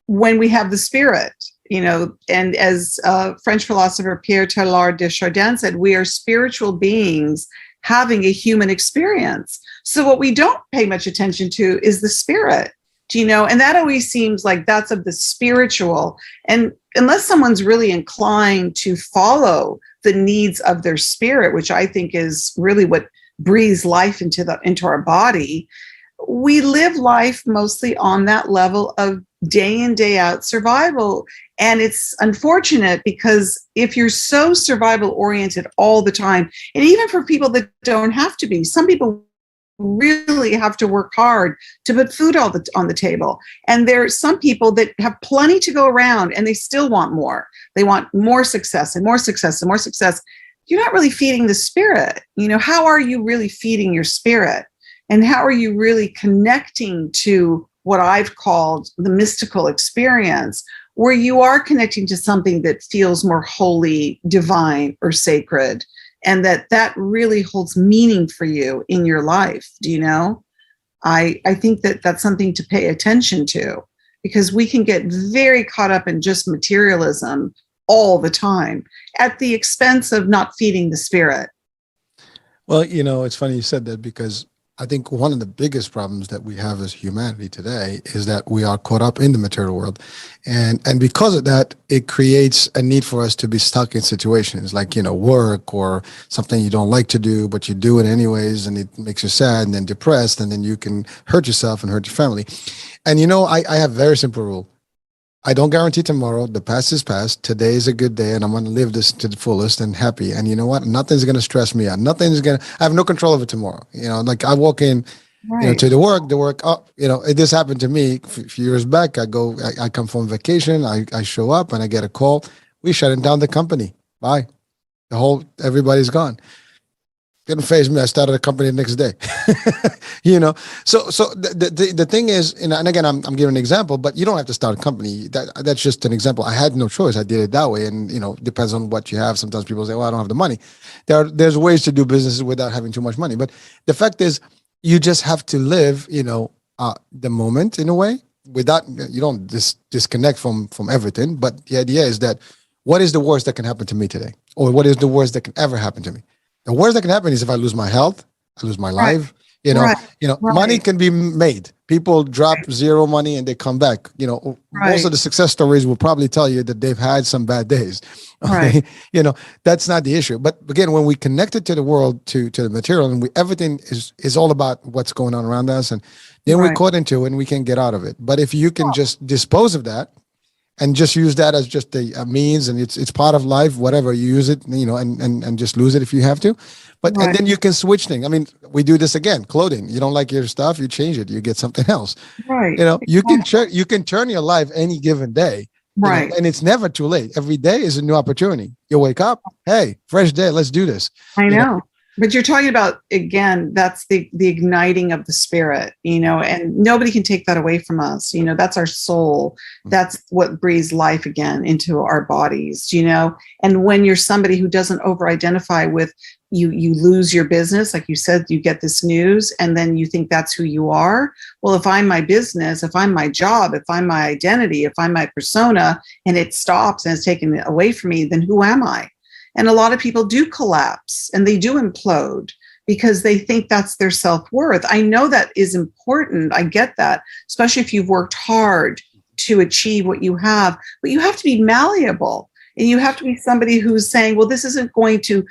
when we have the spirit, and as French philosopher Pierre Teilhard de Chardin said, we are spiritual beings having a human experience. So what we don't pay much attention to is the spirit, and that always seems like that's of the spiritual. And unless someone's really inclined to follow the needs of their spirit, which I think is really what breathes life into our body, we live life mostly on that level of day in, day out survival. And it's unfortunate because if you're so survival oriented all the time, and even for people that don't have to be, some people really have to work hard to put food on the table. And there are some people that have plenty to go around and they still want more. They want more success and more success and more success. You're not really feeding the spirit. How are you really feeding your spirit? And how are you really connecting to what I've called the mystical experience, where you are connecting to something that feels more holy, divine, or sacred, and that really holds meaning for you in your life? I think that that's something to pay attention to, because we can get very caught up in just materialism all the time at the expense of not feeding the spirit. Well, it's funny you said that, because I think one of the biggest problems that we have as humanity today is that we are caught up in the material world. And because of that, it creates a need for us to be stuck in situations like, work or something you don't like to do, but you do it anyways, and it makes you sad and then depressed, and then you can hurt yourself and hurt your family. And, I have a very simple rule. I don't guarantee tomorrow. The past is past. Today is a good day, and I'm going to live this to the fullest and happy. And you know what? Nothing's going to stress me out. I have no control over tomorrow. Like I walk in, Right. to the work. Oh, this happened to me a few years back. I come from vacation. I show up and I get a call. We shutting down the company. Bye. Everybody's gone. Didn't faze me. I started a company the next day. So the thing is, and again, I'm giving an example, but you don't have to start a company. That's just an example. I had no choice. I did it that way, and depends on what you have. Sometimes people say, "Well, I don't have the money." There's ways to do businesses without having too much money. But the fact is, you just have to live, the moment in a way. Without, you don't disconnect from everything. But the idea is that, what is the worst that can happen to me today, or what is the worst that can ever happen to me? The worst that can happen is if I lose my health, I lose my life. Right. Money can be made. People drop zero money and they come back. Most of the success stories will probably tell you that they've had some bad days. Okay? Right. That's not the issue. But again, when we connect it to the world, to the material, and everything is all about what's going on around us, and then we're caught into it and we can get out of it. But if you can just dispose of that, and just use that as just a means, and it's part of life, whatever, you use it, and just lose it if you have to. But and then you can switch things. I mean, we do this again. Clothing. You don't like your stuff, you change it, you get something else. Right. You can turn your life any given day. Right. And it's never too late. Every day is a new opportunity. You wake up, hey, fresh day, let's do this. I know. But you're talking about, again, that's the igniting of the spirit, and nobody can take that away from us. That's our soul. That's what breathes life again into our bodies, and when you're somebody who doesn't over-identify with, you lose your business. Like you said, you get this news and then you think that's who you are. Well, if I'm my business, if I'm my job, if I'm my identity, if I'm my persona, and it stops and it's taken away from me, then who am I? And a lot of people do collapse and they do implode because they think that's their self-worth. I know that is important. I get that, especially if you've worked hard to achieve what you have. But you have to be malleable, and you have to be somebody who's saying, well, this isn't going to,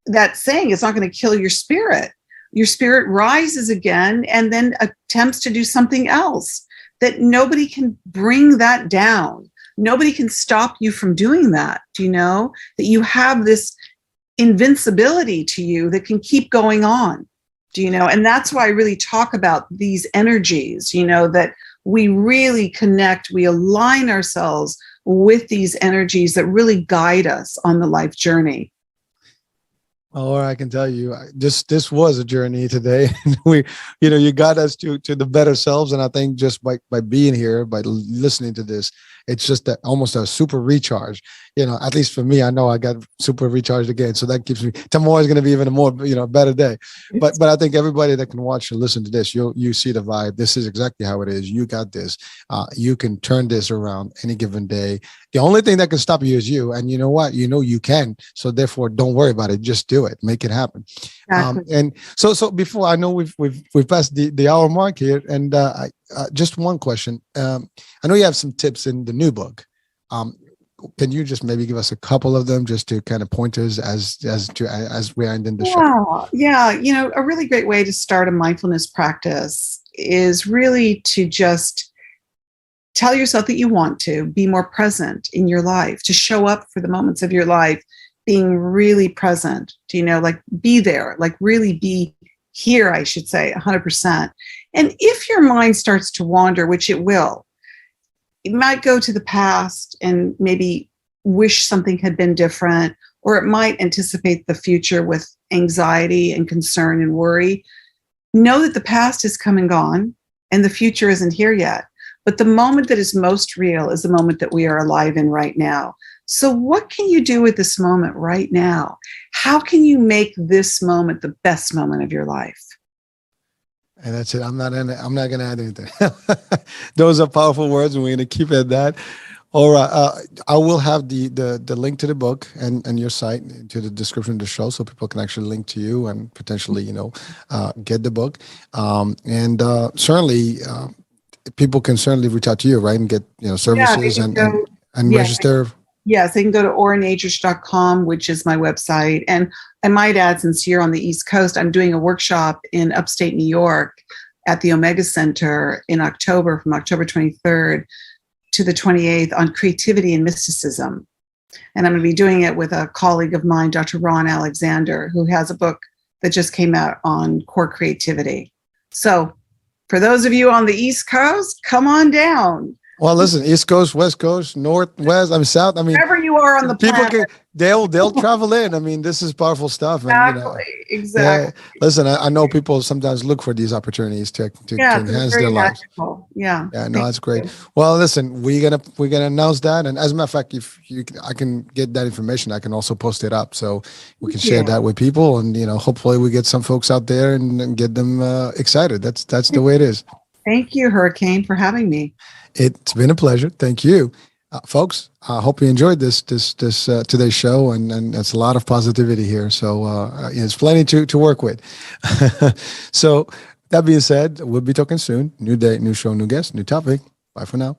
that saying, it's not going to kill your spirit. Your spirit rises again and then attempts to do something else. That nobody can bring that down. Nobody can stop you from doing that. Do you know that you have this invincibility to you that can keep going on? Do you know? And that's why I really talk about these energies, that we really connect, we align ourselves with these energies that really guide us on the life journey. Or I can tell you, this was a journey today. We, you got us to the better selves, and I think just by being here, by listening to this, it's just that almost a super recharge. At least for me, I know I got super recharged again, so that keeps me. Tomorrow is going to be even a more better day. But I think everybody that can watch and listen to this, you see the vibe. This is exactly how it is. You got this. You can turn this around any given day. The only thing that can stop you is you, and you know what? You can. So therefore, don't worry about it. Just do it. Make it happen. Exactly. And so before, I know we've passed the hour mark here, and just one question. I know you have some tips in the new book. Can you just maybe give us a couple of them, just to kind of point us as we're ending the show? Yeah. A really great way to start a mindfulness practice is really to just tell yourself that you want to be more present in your life, to show up for the moments of your life, being really present, to, be there, really be here, I should say, 100%. And if your mind starts to wander, which it will, it might go to the past and maybe wish something had been different, or it might anticipate the future with anxiety and concern and worry. Know that the past has come and gone and the future isn't here yet. But the moment that is most real is the moment that we are alive in right now. So what can you do with this moment right now? How can you make this moment the best moment of your life? And that's it. I'm not going to add anything. Those are powerful words, and we're going to keep it at that. All right. I will have the link to the book and your site to the description of the show, so people can actually link to you and potentially, get the book. And certainly, people can certainly reach out to you, right, and get services and register. Yes, they can go to oranadrich.com, which is my website. And I might add, since you're on the East Coast, I'm doing a workshop in upstate New York at the Omega Center in October, from October 23rd to the 28th, on creativity and mysticism. And I'm going to be doing it with a colleague of mine, Dr. Ron Alexander, who has a book that just came out on core creativity. So for those of you on the East Coast, come on down. Well, listen, East Coast, West Coast, North, West, South. Wherever you are on the planet. They'll travel in. This is powerful stuff. Exactly. Yeah, listen, I know people sometimes look for these opportunities to enhance their lives. Yeah. Yeah, no, that's great. Well, listen, we're gonna announce that, and as a matter of fact, if I can get that information, I can also post it up, so we can share that with people, and hopefully we get some folks out there and get them excited. That's the way it is. Thank you, Hurricane, for having me. It's been a pleasure. Thank you, folks. I hope you enjoyed this today's show, and it's a lot of positivity here. So it's plenty to work with. So that being said, we'll be talking soon. New day, new show, new guest, new topic. Bye for now.